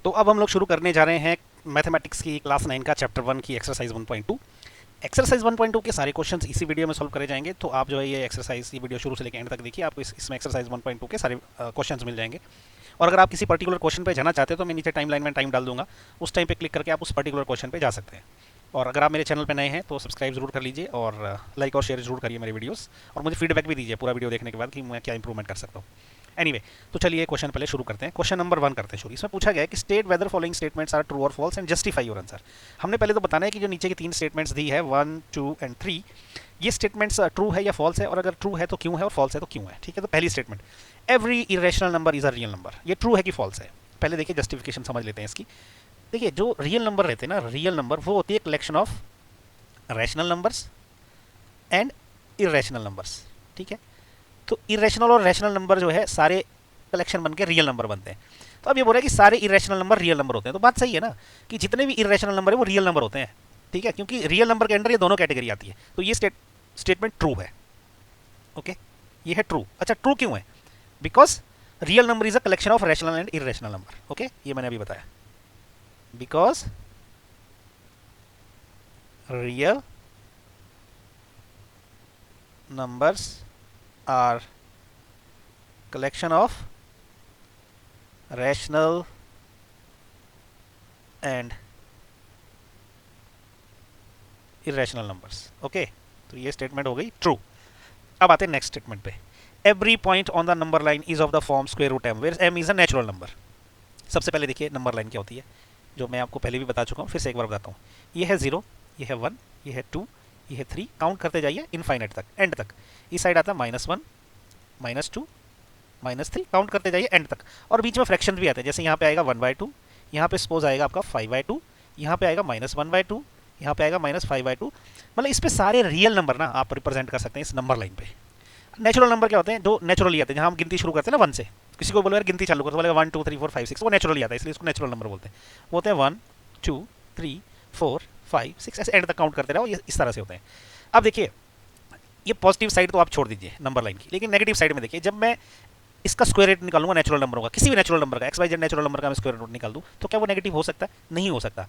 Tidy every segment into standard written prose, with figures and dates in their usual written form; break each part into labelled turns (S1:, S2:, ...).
S1: तो अब हम लोग शुरू करने जा रहे हैं मैथमेटिक्स की क्लास 9 का चैप्टर 1 की एक्सरसाइज 1.2। एक्सरसाइज 1.2 के सारे क्वेश्चंस इसी वीडियो में सॉल्व करे जाएंगे। तो आप जो है ये एक्सरसाइज की वीडियो शुरू से लेकर एंड तक देखिए, आपको इसमें एक्सरसाइज 1.2 के सारे क्वेश्चंस मिल जाएंगे। और अगर आप किसी पर्टिकुलर क्वेश्चन पे जाना चाहते हो तो मैं नीचे टाइम लाइन में टाइम डाल दूंगा, उस टाइम पे क्लिक करके आप उस पर्टिकुलर क्वेश्चन पे जा सकते हैं। और अगर आप मेरे चैनल पे नए हैं तो सब्सक्राइब जरूर कर लीजिए और लाइक और शेयर जरूर करिए मेरे वीडियोस, और मुझे फीडबैक भी दीजिए पूरा वीडियो देखने के बाद कि मैं क्या इंप्रूवमेंट कर सकता हूँ। एनीवे, तो चलिए क्वेश्चन पहले शुरू करते हैं। क्वेश्चन नंबर 1 करते हैं शुरू। इसमें पूछा गया है कि state whether following statements are true और false and justify your answer. हमने पहले तो बताना है कि जो नीचे की 3 स्टेटमेंट्स दी है 1, 2 एंड 3, ये स्टेटमेंट्स ट्रू है या फॉल्स है, और अगर ट्रू है तो क्यों है और फॉल्स है तो क्यों है। ठीक है, तो पहली statement, every irrational number is a real number, ये ट्रू है कि फॉल्स है। पहले देखिए जस्टिफिकेशन समझ लेते हैं इसकी। देखिए जो रियल नंबर रहते हैं ना, रियल नंबर वो होती है collection of rational numbers and irrational numbers. ठीक है, तो इरेशनल और रैशनल नंबर जो है सारे कलेक्शन बन के रियल नंबर बनते हैं। तो अब ये बोल रहा है कि सारे इरेशनल नंबर रियल नंबर होते हैं, तो बात सही है ना कि जितने भी इरेशनल नंबर है वो रियल नंबर होते हैं। ठीक है, क्योंकि रियल नंबर के अंडर ये दोनों कैटेगरी आती है, तो ये स्टेटमेंट ट्रू है। ओके, ये है ट्रू। अच्छा, ट्रू क्यों है? Because real number is a collection of rational and irrational number. Okay, ये मैंने अभी बताया। Because real numbers are collection of rational and irrational numbers। Okay, तो ये स्टेटमेंट हो गई ट्रू। अब आते हैं नेक्स्ट स्टेटमेंट पे। Every point on the number line is of the form square root M where M is a natural number. सबसे पहले देखिए नंबर लाइन क्या होती है, जो मैं आपको पहले भी बता चुका हूँ, फिर से एक बार बताता हूँ। ये है 0, ये है 1, ये है 2, ये है 3, काउंट करते जाइए इनफाइनाइट तक, एंड तक। इस साइड आता है -1, -2, -3, काउंट करते जाइए एंड तक। और बीच में फ्रैक्शन भी आते हैं, जैसे यहाँ पे आएगा 1/2, यहाँ पे सपोज आएगा आपका 5/2, यहाँ पे आएगा -1/2, यहाँ पे आएगा -5/2। मतलब इस पे सारे रियल नंबर ना आप रिप्रेजेंट कर सकते हैं इस नंबर लाइन पे। नेचुरल नंबर क्या होते हैं? जो नेचुरली आते हैं, जहाँ हम गिनती शुरू करते हैं ना 1 से। किसी को बोलो यार गिनती चालू कर, तो बोलेगा 1 2 3 4 5 6, वो नेचुरली आता है, इसलिए इसको नेचुरल नंबर बोलते हैं। वो होते हैं 1 2 3 4 5 6, ऐसे एंड तक काउंट करते रहो, ये इस तरह से होते हैं। अब देखिए ये पॉजिटिव साइड तो आप छोड़ दीजिए नंबर लाइन की, लेकिन नेगेटिव साइड में देखिए, जब मैं इसका स्क्वायर रूट निकालूंगा नेचुरल नंबरों का, किसी भी नेचुरल नंबर का, XYZ नेचुरल नंबर का मैं स्क्वायर रूट निकाल दूं, तो क्या वो नेगेटिव हो सकता है? नहीं हो सकता।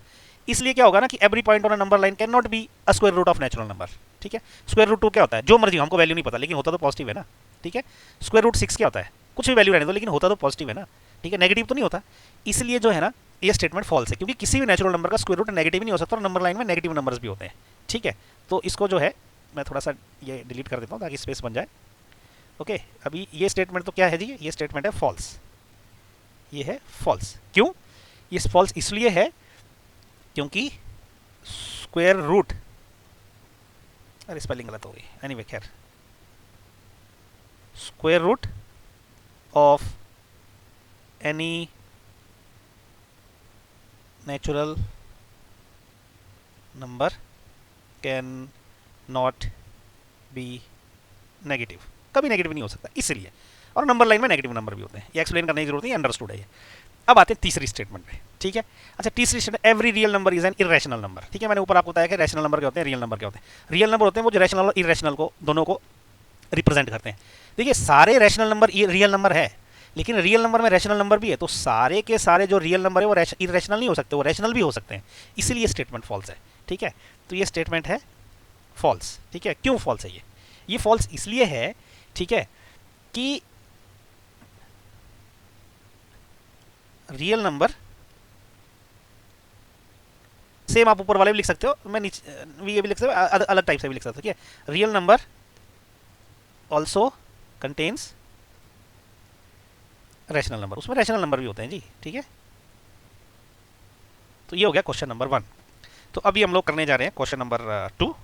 S1: इसलिए क्या होगा ना कि every point on a number line can not be a square root of natural number. ठीक है, स्क्वायर रूट 2 क्या होता है? जो मर्जी, हमको वैल्यू नहीं पता, लेकिन होता तो पॉजिटिव है ना। ठीक है, स्क्वायर रूट 6 क्या होता है? कुछ भी वैल्यू रहने दो, लेकिन होता तो पॉजिटिव है ना। ठीक है, नेगेटिव तो नहीं होता। इसलिए जो है ना ये स्टेटमेंट फॉल्स है, क्योंकि किसी भी नेचुरल नंबर का स्क्वायर रूट नेगेटिव नहीं हो सकता, और नंबर लाइन में नेगेटिव नंबर्स भी होते हैं। ठीक है, तो इसको जो है मैं थोड़ा सा ये डिलीट कर देता हूँ ताकि स्पेस बन जाए। ओके, अभी ये स्टेटमेंट तो क्या है जी? ये स्टेटमेंट है फॉल्स। ये है फॉल्स। क्यों ये फॉल्स? इसलिए है क्योंकि स्क्वायर रूट, अरे स्पेलिंग गलत हो गई, एनीवे खैर, square root of any natural number can not be negative, कभी नेगेटिव नहीं हो सकता इसलिए। और नंबर लाइन में नेगेटिव नंबर भी होते हैं, ये एक्सप्लेन करने की जरूरत नहीं, अंडरस्टूड है ये। अब आते हैं तीसरी स्टेटमेंट पे। ठीक है, अच्छा तीसरी statement, every real number is an irrational number. ठीक है, मैंने ऊपर आपको बताया कि रैशनल नंबर क्या होते हैं, रियल नंबर क्या होते हैं। रियल नंबर होते हैं वो जो रैशनल और इरेशनल को दोनों को रिप्रेजेंट करते हैं। देखिए सारे रैशनल नंबर रियल नंबर है, लेकिन रियल नंबर में रैशनल नंबर भी है, तो सारे के सारे जो रियल नंबर है वो इरेशनल नहीं हो सकते, वो रैशनल भी हो सकते हैं, इसीलिए स्टेटमेंट फॉल्स है। ठीक है, तो ये स्टेटमेंट है फॉल्स। ठीक है, क्यों फॉल्स है ये फॉल्स इसलिए है, ठीक है, कि रियल नंबर सेम आप ऊपर वाले भी लिख सकते हो, मैं नीचे ये भी लिख सकते हो, अलग टाइप से भी लिख सकते हो। ठीक है, real number also contains rational number, उसमें रैशनल नंबर भी होते हैं जी। ठीक है, तो ये हो गया क्वेश्चन नंबर 1। तो अभी हम लोग करने जा रहे हैं क्वेश्चन नंबर 2।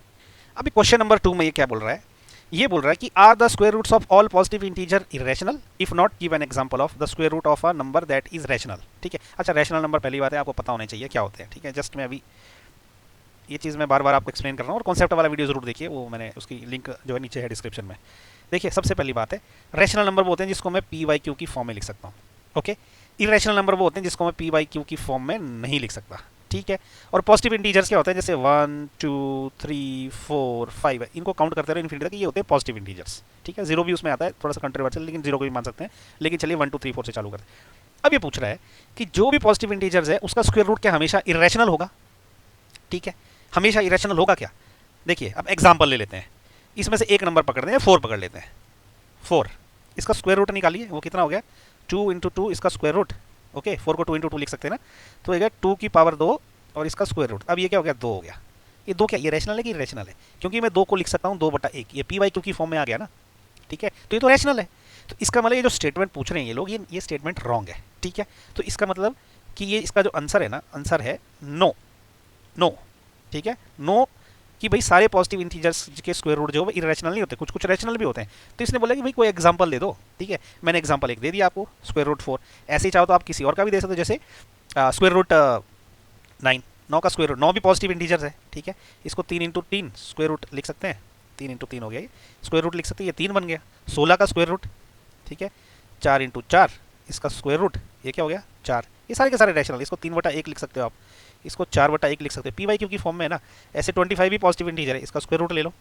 S1: अभी क्वेश्चन नंबर 2 में ये क्या बोल रहा है? ये बोल रहा है कि are the square roots of all positive integer irrational, if not give an example of the square root of a number that is rational. ठीक है, अच्छा रैशनल नंबर पहली बात है आपको पता होने चाहिए क्या होते हैं। ठीक है, जस्ट मैं अभी ये चीज़ मैं बार बार आपको एक्सप्लेन कर रहा हूँ, और कॉन्सेप्ट वाला वीडियो जरूर देखिए, वो मैंने उसकी लिंक जो है नीचे है डिस्क्रिप्शन में। देखिए सबसे पहली बात है, रैशनल नंबर वो होते हैं जिसको मैं p/q की फॉर्म में लिख सकता हूँ। ओके, इरेशनल नंबर वो होते हैं जिसको मैं p/q की फॉर्म में नहीं लिख सकता। ठीक है, और पॉजिटिव इंटीजर्स क्या होते हैं? जैसे 1 2 3 4 5, इनको काउंट करते रहो इन्फिनिटी तक, ये होते हैं पॉजिटिव इंटीजर्स। ठीक है, जीरो भी उसमें आता है, थोड़ा सा कंट्रोवर्शियल, लेकिन जीरो को भी मान सकते हैं, लेकिन चलिए 1 2 3 4 से चालू करते हैं। अब ये पूछ रहा है कि जो भी पॉजिटिव इंटीजर्स है उसका स्क्वायर रूट क्या हमेशा इरेशनल होगा? ठीक है, हमेशा इरेशनल होगा क्या? देखिए अब एग्जांपल ले लेते हैं, इसमें से एक नंबर पकड़ते हैं, 4 पकड़ लेते हैं। 4 इसका स्क्वायर रूट निकालिए, वो कितना हो गया? 2 इंटू 2 इसका स्क्वायर रूट। ओके, 4 को 2 इंटू 2 लिख सकते हैं ना, तो ये 2 की पावर 2 और इसका स्क्वायर रूट। अब ये क्या हो गया? 2 हो गया। ये 2 क्या ये रैशनल है कि इरेशनल है? क्योंकि मैं 2 को लिख सकता हूँ 2/1, ये पी वाई क्यू की फॉर्म में आ गया ना। ठीक है, तो ये तो रैशनल है। तो इसका मतलब ये जो स्टेटमेंट पूछ रहे हैं ये लोग, ये स्टेटमेंट रॉन्ग है। ठीक है, तो इसका मतलब कि ये इसका जो आंसर है ना, आंसर है नो। नो, ठीक है, नो, कि भाई सारे पॉजिटिव इंटीजर्स के स्क्वायर रूट जो है इरेशनल नहीं होते, कुछ कुछ रैशनल भी होते हैं। तो इसने बोला कि भाई कोई एग्जांपल दे दो। ठीक है, मैंने एग्जांपल एक दे दिया आपको, स्क्वायर रूट 4। ऐसे ही चाहो तो आप किसी और का भी दे सकते हो, जैसे स्क्वायर रूट 9, 9 का स्क्वायर रूट, 9 भी पॉजिटिव इंटीजर्स है। ठीक है, इसको 3 इंटू 3 स्क्वायर रूट लिख सकते हैं, 3 इंटू 3 हो गया, ये स्क्वायर रूट लिख सकते हैं, ये 3 बन गया। 16 का स्क्वायर रूट, ठीक है, 4 इंटू 4 इसका स्क्वायर रूट, ये क्या हो गया? 4। ये सारे के सारे रैशनल, इसको 3/1 लिख सकते हो आप, इसको 4/1 लिख सकते हो, पी वाई क्यू की फॉर्म में है ना। ऐसे 25 भी पॉजिटिव इंटीजर है, इसका स्क्वायर रूट ले लो,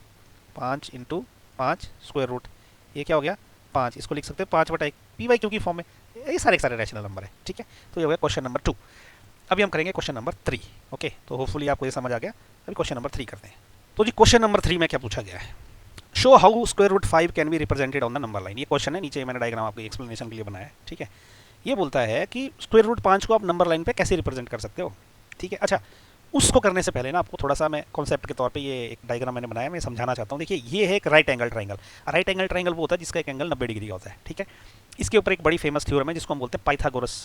S1: 5 इंटू 5 स्क्वायर रूट, ये क्या हो गया? 5। इसको लिख सकते हो 5/1, पी वाई क्यू की फॉर्म में। ये सारे के सारे रैशनल नंबर है। ठीक है, तो ये हो गया क्वेश्चन नंबर 2। अभी हम करेंगे क्वेश्चन नंबर 3। ओके, तो होपफुली आपको ये समझ आ गया। अभी क्वेश्चन नंबर 3 करते हैं। तो जी क्वेश्चन नंबर 3 में क्या पूछा गया है? Show how square root 5 can be represented on the number line. ये क्वेश्चन है, नीचे मैंने डायग्राम आपकी एक्सप्लेनेशन के लिए बनाया है। ठीक है, ये बोलता है कि स्क्वायर रूट 5 को आप नंबर लाइन पे कैसे रिप्रेजेंट कर सकते हो। ठीक है, अच्छा उसको करने से पहले ना आपको थोड़ा सा मैं कॉन्सेप्ट के तौर पे ये एक डायग्राम मैंने बनाया, मैं समझाना चाहता हूँ। देखिए ये है एक right angle triangle. Right angle triangle वो होता है जिसका एक एंगल 90 डिग्री का होता है। ठीक है, इसके ऊपर एक बड़ी फेमस थ्योरम है जिसको हम बोलते हैं पाइथागोरस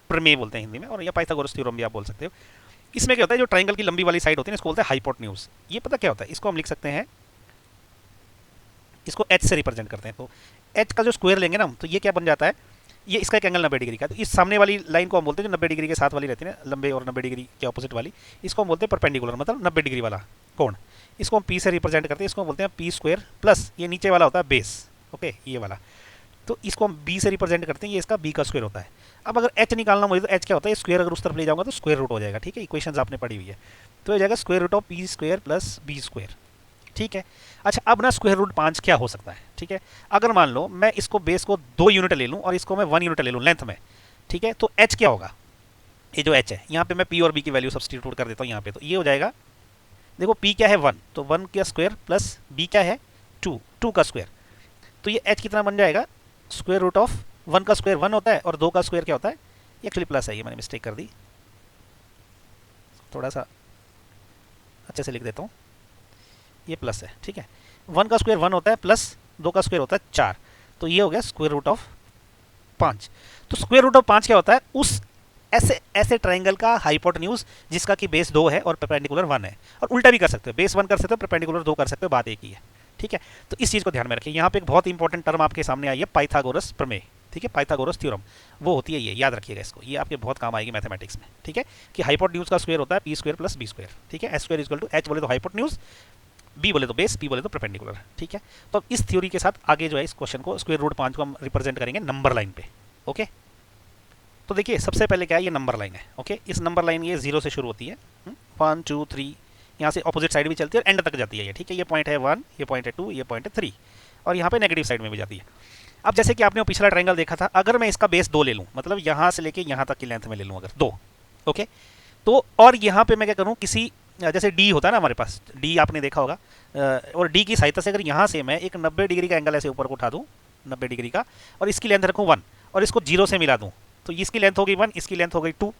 S1: प्रमेय बोलते हैं हिंदी में, और या पाइथागोरस थ्योरम भी आप बोल सकते हो। इसमें क्या होता है, जो ट्राइंगल की लंबी वाली साइड होती है इसको बोलते हैं हाइपोटेन्यूज। ये पता क्या होता है, इसको हम लिख सकते हैं, इसको एच से रिप्रेजेंट करते हैं। तो एच का जो स्क्वायर लेंगे ना, तो ये क्या बन जाता है, ये इसका एक एंगल 90 डिग्री का। तो इस सामने वाली लाइन को हम बोलते हैं जो 90 डिग्री के साथ वाली रहती है ना, लंबे और 90 डिग्री के ऑपोजिट वाली, इसको हम बोलते हैं परपेंडिकुलर, मतलब 90 डिग्री वाला कोण। इसको हम पी से रिप्रेजेंट करते हैं, इसको हम बोलते हैं पी स्क्वायर प्लस ये नीचे वाला होता है बेस। ओके, ये वाला, तो इसको हम बी से रिप्रेजेंट करते हैं, ये इसका बी का स्क्वायर होता है। अब अगर एच निकालना मुझे, तो एच क्या होता है, स्क्वायर अगर उस तरफ ले जाऊंगा तो स्क्वायर रूट हो जाएगा। ठीक है, इक्वेशंस आपने पढ़ी हुई है, तो हो जाएगा square root of P square plus B square. ठीक है, अच्छा अब ना स्क्वायर रूट 5 क्या हो सकता है? ठीक है, अगर मान लो मैं इसको बेस को 2 यूनिट ले लूँ और इसको मैं 1 यूनिट ले लूँ लेंथ में। ठीक है, तो एच क्या होगा, ये जो एच है यहाँ पे मैं पी और बी की वैल्यू सब्सटीट्यूट कर देता हूँ यहाँ पे, तो ये हो जाएगा, देखो पी क्या है 1, तो 1 का स्क्वायर प्लस बी क्या है 2, 2 का स्क्वायर, तो ये एच कितना बन जाएगा, स्क्वायर रूट ऑफ 1 का स्क्वायर 1 होता है और 2 का स्क्वायर क्या होता है, ये एक्चुअली प्लस है, ये मैंने मिस्टेक कर दी, थोड़ा सा अच्छे से लिख देता हूँ, ये प्लस है। ठीक है, 1 का स्क्वायर 1 होता है प्लस 2 का स्क्वायर होता है 4, तो ये हो गया स्क्वायर रूट ऑफ 5। तो स्क्वायर रूट ऑफ 5 क्या होता है, उस ऐसे ट्राइंगल का हाइपोटेन्यूज जिसका कि बेस 2 है और परपेंडिकुलर 1 है। और उल्टा भी कर सकते हो, बेस 1 कर सकते हो, परपेंडिकुलर 2 कर सकते हो, बात एक ही है। ठीक है, तो इस चीज़ को ध्यान में रखिए। यहाँ पे एक बहुत इंपॉर्टेंट टर्म आपके सामने आई है, पाइथागोरस प्रमेय। ठीक है, पाइथागोरस थ्योरम वो होती है, ये याद रखिएगा इसको, ये आपके बहुत काम आएगी मैथमेटिक्स में। ठीक है, कि हाइपोटेन्यूज का स्क्वायर होता है P square plus B square. ठीक है, H square equal to H बोले तो हाइपोटेन्यूज, बी बोले तो बेस, पी बोले तो परपेंडिकुलर। ठीक है, तो इस थ्योरी के साथ आगे जो है इस क्वेश्चन को, स्क्वायर रूट 5 को हम रिप्रेजेंट करेंगे नंबर लाइन पे। ओके, तो देखिए सबसे पहले क्या है, ये नंबर लाइन है। ओके, इस नंबर लाइन ये 0 से शुरू होती है, 1 2 3, यहाँ से ऑपोजिट साइड भी चलती है और एंड तक जाती है ये। ठीक है, ये पॉइंट है 1, ये पॉइंट है 2, ये पॉइंट है 3, और यहाँ पे नेगेटिव साइड में भी जाती है। अब जैसे कि आपने पिछला ट्रायंगल देखा था, अगर मैं इसका बेस 2 ले लूँ, मतलब यहाँ से लेके यहाँ तक की लेंथ में ले लूँ अगर 2, ओके, तो और यहाँ पे मैं क्या करूँ, किसी जैसे डी होता है ना हमारे पास, डी आपने देखा होगा, और डी की सहायता से अगर यहाँ से मैं एक 90 डिग्री का एंगल ऐसे ऊपर को उठा दूँ 90 डिग्री का, और इसकी लेंथ रखूँ 1 और इसको 0 से मिला दूँ, तो इसकी लेंथ हो गई 1, इसकी लेंथ हो गई 2।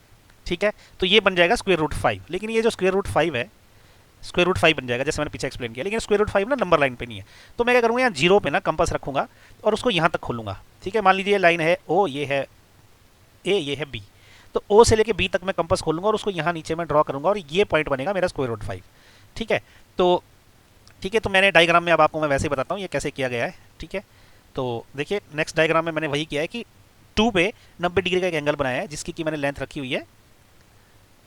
S1: ठीक है, तो ये बन जाएगा स्क्वायर रूट 5। लेकिन ये जो स्क्वायर रूट 5 है, स्क्वायर रूट 5 बन जाएगा जैसे मैंने पीछे एक्सप्लेन किया, लेकिन स्क्वायर रूट 5 ना नंबर लाइन पे नहीं है। तो मैं क्या करूँगा, यहाँ 0 पे ना कंपास रखूँगा और उसको यहाँ तक खोलूँगा। ठीक है, मान लीजिए लाइन है ओ, ये है ए, ये है बी, तो ओ से लेके बी तक मैं कंपास खोलूँगा और उसको यहाँ नीचे में ड्रॉ करूँगा और ये पॉइंट बनेगा मेरा स्क्वायर रूट 5। ठीक है, तो मैंने डायग्राम में अब आपको मैं वैसे ही बताता हूँ ये कैसे किया गया है। ठीक है, तो देखिए नेक्स्ट डायग्राम में मैंने वही किया है कि 2 पे 90 डिग्री का एक एंगल बनाया है जिसकी कि मैंने लेंथ रखी हुई है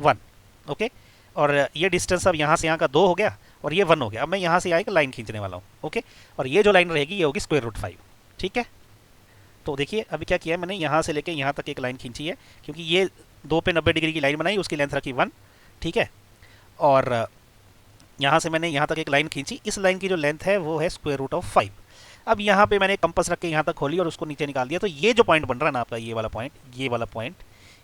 S1: 1। ओके, और ये डिस्टेंस अब यहाँ से यहाँ का 2 हो गया और ये 1 हो गया। अब मैं यहाँ से यहाँ एक लाइन खींचने वाला हूँ। ओके, और ये जो लाइन रहेगी ये होगी स्क्वायर रूट 5। ठीक है, तो देखिए अभी क्या किया है मैंने, यहाँ से लेके यहाँ तक एक लाइन खींची है, क्योंकि ये 2 पे 90 डिग्री की लाइन बनाई, उसकी लेंथ रखी 1। ठीक है, और यहाँ से मैंने यहाँ तक एक लाइन खींची, इस लाइन की जो लेंथ है वो है स्क्वायर रूट ऑफ 5। अब यहाँ पे मैंने कंपास रख के यहाँ तक खोली और उसको नीचे निकाल दिया, तो ये जो पॉइंट बन रहा है ना आपका, ये वाला पॉइंट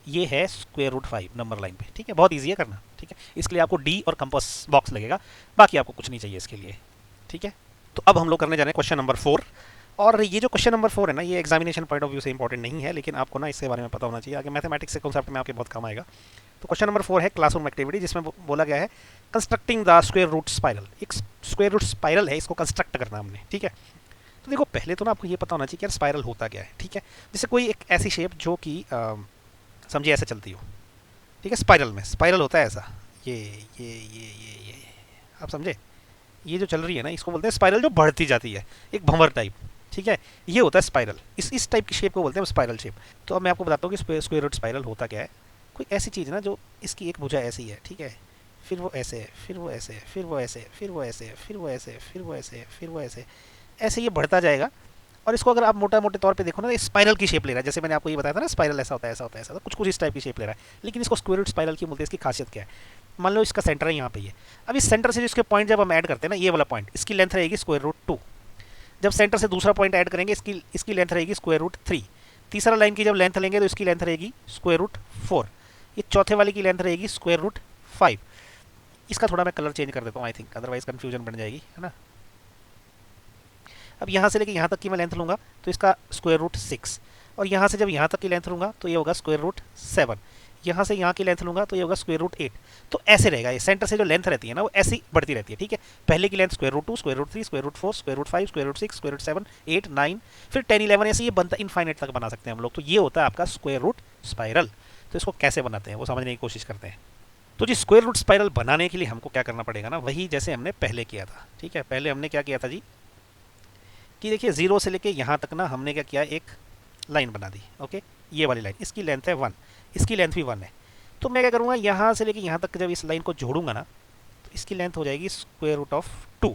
S1: ये है स्क्वायर रूट 5 नंबर लाइन पे, ठीक है, बहुत ईजी है करना, ठीक है। इसके लिए आपको डी और कंपास बॉक्स लगेगा, बाकी आपको कुछ नहीं चाहिए इसके लिए, ठीक है। तो अब हम लोग करने जा रहे हैं क्वेश्चन नंबर 4। और ये जो क्वेश्चन नंबर 4 है ना, ये एग्जामिनेशन पॉइंट ऑफ व्यू से इंपॉर्टेंट नहीं है, लेकिन आपको ना इसके बारे में पता होना चाहिए, आगे मैथमेटिक्स के कॉन्सेप्ट में आपके बहुत काम आएगा। तो क्वेश्चन नंबर 4 है क्लासरूम एक्टिविटी, जिसमें बोला गया है constructing the square root spiral. एक स्क्वायर रूट स्पाइरल है, इसको कंस्ट्रक्ट करना हमने, ठीक है। तो देखो पहले तो ना आपको ये पता होना चाहिए कि यार स्पाइरल होता क्या है, ठीक है। जैसे कोई एक ऐसी शेप जो कि समझिए ऐसे चलती हो, ठीक है। स्पाइरल में स्पाइरल होता है ऐसा, ये आप समझे, ये जो चल रही है ना, इसको बोलते हैं स्पाइरल, जो बढ़ती जाती है, एक भंवर टाइप, ठीक है। ये होता है स्पाइरल, इस टाइप की शेप को बोलते हैं स्पाइरल शेप। तो अब मैं आपको बताता हूँ कि स्क्वायर रूट स्पाइरल होता क्या है। कोई ऐसी चीज़ ना जो इसकी एक भुजा ऐसी है, ठीक है, फिर वो ऐसे है, फिर वो ऐसे है, फिर वो ऐसे है, फिर वो ऐसे है, फिर वो ऐसे है, फिर वो ऐसे है, फिर वो ऐसे, ऐसे ये बढ़ता जाएगा। और इसको अगर आप मोटा मोटे तौर पे देखो ना, स्पाइरल की शेप ले रहा है, जैसे मैंने आपको ये बताया था ना, स्पाइरल ऐसा होता है, ऐसा होता है, ऐसा, कुछ कुछ इस टाइप की शेप ले रहा है। लेकिन इसको स्क्वायर रूट स्पाइरल की बोलते हैं। इसकी खासियत क्या है, मान लो इसका सेंटर है यहाँ पे, ये अब इस सेंटर से जो इसके पॉइंट जब हम ऐड करते हैं ना, ये वाला पॉइंट, इसकी लेंथ रहेगी स्क्वायर रूट 2। जब सेंटर से दूसरा पॉइंट ऐड करेंगे, इसकी लेंथ रहेगी स्क्वायर रूट 3। तीसरा लाइन की जब लेंथ लेंगे तो इसकी लेंथ रहेगी स्क्वायर रूट 4। ये चौथे वाले की लेंथ रहेगी स्क्वायर रूट 5। इसका थोड़ा मैं कलर चेंज कर देता हूँ, आई थिंक, अदरवाइज कन्फ्यूजन बन जाएगी, है ना। अब यहाँ से लेके यहाँ तक की मैं लेंथ लूँगा तो इसका स्क्वायर रूट 6, और यहाँ से जब यहाँ तक की लेंथ लूँगा तो ये होगा स्क्वायर रूट 7, यहाँ से यहाँ की लेंथ लूँगा तो ये होगा स्क्वायर रूट 8। तो ऐसे रहेगा, ये सेंटर से जो लेंथ रहती है ना, वो ऐसी बढ़ती रहती है, ठीक है। पहले की length square root 2, square root 3, square root 4, square root 5, square root 6, square root 7, 8, 9, फिर 10, 11, ऐसे ये बनता इनफाइनाइट तक बना सकते हैं हम लोग। तो ये होता है आपका स्क्वायर रूट स्पाइरल। तो इसको कैसे बनाते हैं वो समझने की कोशिश करते हैं। तो जी स्क्वायर रूट स्पाइरल बनाने के लिए हमको क्या करना पड़ेगा ना, वही जैसे हमने पहले किया था, ठीक है। पहले हमने क्या किया था जी, कि देखिए 0 से लेके यहाँ तक ना हमने क्या किया, एक लाइन बना दी, ओके। ये वाली लाइन, इसकी लेंथ है 1, इसकी लेंथ भी 1 है। तो मैं क्या करूँगा, यहाँ से लेके यहाँ तक जब इस लाइन को जोड़ूंगा ना, तो इसकी लेंथ हो जाएगी स्क्वायर रूट ऑफ 2,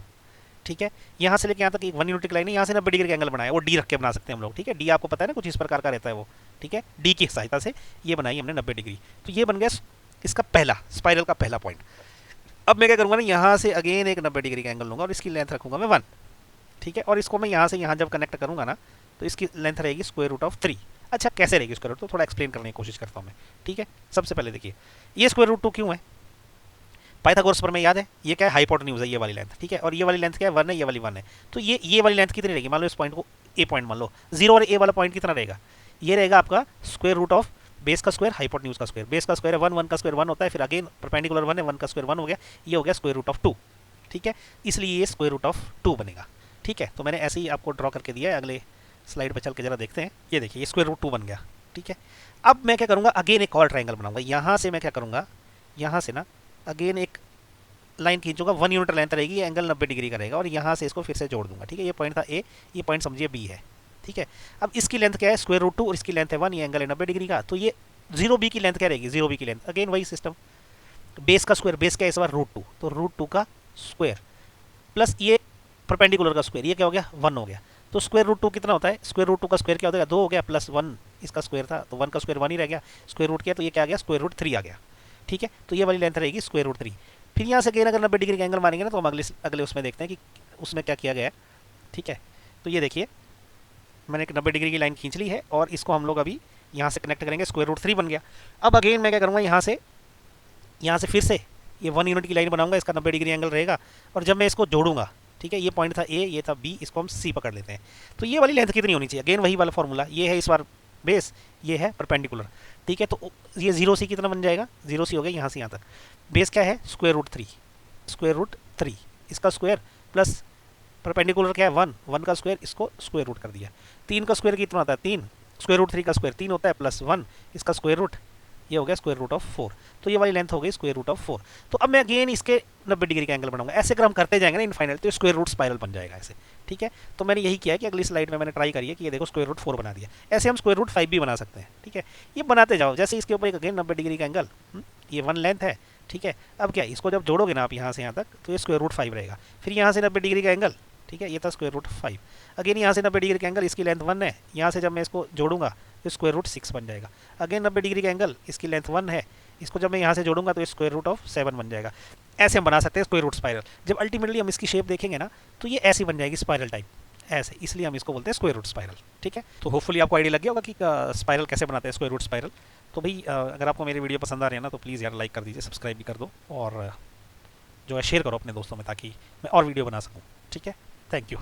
S1: ठीक है। यहाँ से लेके यहाँ तक एक 1 यूनिट की लाइन है, यहाँ से 90 डिग्री का एंगल बनाया, वो डी रख के बना सकते हैं हम लोग, ठीक है। डी आपको पता है ना, कुछ इस प्रकार का रहता है वो, ठीक है। डी की सहायता से ये बनाई हमने 90 डिग्री। तो ये बन गया इसका पहला स्पाइरल का पहला पॉइंट। अब मैं क्या करूँगा ना, यहाँ से अगेन एक 90 डिग्री का एंगल लूँगा और इसकी लेंथ रखूँगा मैं 1, ठीक है। और इसको मैं यहाँ से यहाँ जब कनेक्ट करूँगा ना, तो इसकी लेंथ रहेगी स्क्वायर रूट ऑफ 3। अच्छा कैसे रहेगी स्क्वायर रूट, तो थोड़ा एक्सप्लेन करने की कोशिश करता हूँ मैं, ठीक है। सबसे पहले देखिए, ये स्क्वायर रूट 2 क्यों है, पाइथागोरस पर में याद है, ये क्या है, हाइपोटेन्यूज है, ये वाली लेंथ, ठीक है। और ये वाली लेंथ क्या है, 1 है, ये वाली 1 है। तो ये वाली लेंथ कितनी रहेगी, मान लो इस पॉइंट को ए पॉइंट मान लो, 0 और ए वाला पॉइंट कितना रहेगा, ये रहेगा आपका स्क्वायर रूट ऑफ बेस का स्क्वायर, हाइपोटेन्यूज का स्क्वायर। बेस का स्क्वायर है 1, 1 का स्क्वायर 1 होता है, फिर अगेन परपेंडिकुलर 1 है, 1 का स्क्वायर 1 हो गया, ये हो गया स्क्वायर रूट ऑफ 2, ठीक है। इसलिए ये स्क्वायर रूट ऑफ 2 बनेगा, ठीक है। तो मैंने ऐसे ही आपको ड्रॉ करके दिया है, अगले स्लाइड पर चल के जरा देखते हैं। ये देखिए, ये स्क्वायर रूट 2 बन गया, ठीक है। अब मैं क्या करूँगा, अगेन एक और ट्राइंगल बनाऊंगा। यहाँ से मैं क्या करूँगा, यहाँ से ना अगेन एक लाइन खींचूंगा, 1 यूनिट लेंथ रहेगी, ये एंगल 90 डिग्री का रहेगा, और यहाँ से इसको फिर से जोड़ दूंगा, ठीक है। ये पॉइंट था ए, ये पॉइंट समझिए बी है, ठीक है। अब इसकी लेंथ क्या है, स्क्वायर रूट 2, और इसकी लेंथ है 1, ये एंगल है 90 डिग्री का। तो ये 0b की लेंथ क्या रहेगी, 0b की लेंथ अगेन वही सिस्टम, बेस का स्क्वायर, बेस क्या है इस बार रूट 2, तो रूट 2 का स्क्वायर प्लस ये परपेंडिकुलर का स्क्वायर, ये क्या हो गया 1 हो गया। तो स्क्वायर रूट 2 कितना होता है, स्क्वायर रूट 2 का स्क्वायर क्या होता है 2 हो गया, प्लस 1 इसका स्क्वायर था, तो 1 का स्क्वायर 1 ही रह गया, स्क्वायर रूट किया तो ये क्या आ गया, स्क्वायर रूट 3 आ गया, ठीक है। तो ये वाली लेंथ रहेगी स्क्वायर रूट 3। फिर यहाँ से अगेन अगर 90 डिग्री का एंगल मारेंगे ना, तो हम अगले उसमें देखते हैं कि उसमें क्या किया गया है, ठीक है। तो ये देखिए, मैंने एक 90 डिग्री की लाइन खींच ली है, और इसको हम लोग अभी यहाँ से कनेक्ट करेंगे, स्क्वायर रूट 3 बन गया। अब अगेन मैं क्या करूँगा, यहाँ से फिर से ये 1 यूनिट की लाइन बनाऊंगा, इसका 90 डिग्री एंगल रहेगा, और जब मैं इसको जोड़ूंगा, ठीक है, ये पॉइंट था ए, ये था बी, इसको हम सी पकड़ लेते हैं। तो ये वाली लेंथ कितनी होनी चाहिए, अगेन वही वाला फॉर्मूला, ये है इस बार बेस, ये है परपेंडिकुलर, ठीक है। तो ये 0c कितना बन जाएगा, 0c हो गया यहाँ से यहाँ तक। बेस क्या है, स्क्वायर रूट 3, स्क्वायर रूट 3 इसका स्क्वायर प्लस परपेंडिकुलर क्या है 1, 1 का स्क्वायर, इसको स्क्वायर रूट कर दिया। 3 का स्क्वायर कितना होता है 3, स्क्वायर रूट 3 का स्क्वायर 3 होता है, प्लस 1 इसका स्क्वायर रूट, ये हो गया स्क्वायर रूट ऑफ 4। तो ये वाली लेंथ हो गई स्क्वायर रूट ऑफ 4। तो अब मैं अगेन इसके 90 डिग्री का एंगल बनाऊंगा। ऐसे अगर हम करते जाएंगे ना इनफाइनाइट, तो स्क्वायर रूट स्पाइरल बन जाएगा ऐसे, ठीक है। तो मैंने यही किया है कि अगली स्लाइड में मैंने ट्राई करी है कि ये देखो स्क्वायर रूट 4 बना दिया। ऐसे हम स्क्वायर रूट 5 भी बना सकते हैं, ठीक है। ये बनाते जाओ, जैसे इसके ऊपर एक अगेन 90 डिग्री का एंगल, ये 1 लेंथ है, ठीक है। अब क्या, इसको जब जोड़ोगे ना आप यहाँ से यहाँ तक, तो ये स्क्वायर रूट 5 रहेगा। फिर यहाँ से 90 डिग्री का एंगल, ठीक है, ये था स्क्वायर रूट 5। अगेन यहाँ से 90 डिग्री का एंगल, इसकी लेंथ 1 है, यहाँ से जब मैं इसको जोड़ूंगा तो स्क्वायर रूट 6 बन जाएगा। अगेन 90 डिग्री का एंगल, इसकी लेंथ 1 है, इसको जब मैं यहाँ से जोड़ूंगा तो स्क्वायर रूट ऑफ 7 बन जाएगा। ऐसे हम बना सकते हैं स्क्वायर रूट स्पाइरल। जब अल्टीमेटली हम इसकी शेप देखेंगे ना, तो ये ऐसी बन जाएगी स्पाइरल टाइप, ऐसे, इसलिए हम इसको बोलते हैं स्क्वायर रूट स्पाइरल। ठीक है, तो होपफुली आपको आइडिया लग गया होगा कि स्पाइरल कैसे बनाते हैं, स्क्वायर रूट स्पाइरल। तो भाई अगर आपको मेरी वीडियो पसंद आ रही है ना, तो प्लीज़ यार लाइक कर दीजिए, सब्सक्राइब भी कर दो, और जो है शेयर करो अपने दोस्तों में, ताकि मैं और वीडियो बना सकूँ। ठीक है, थैंक यू।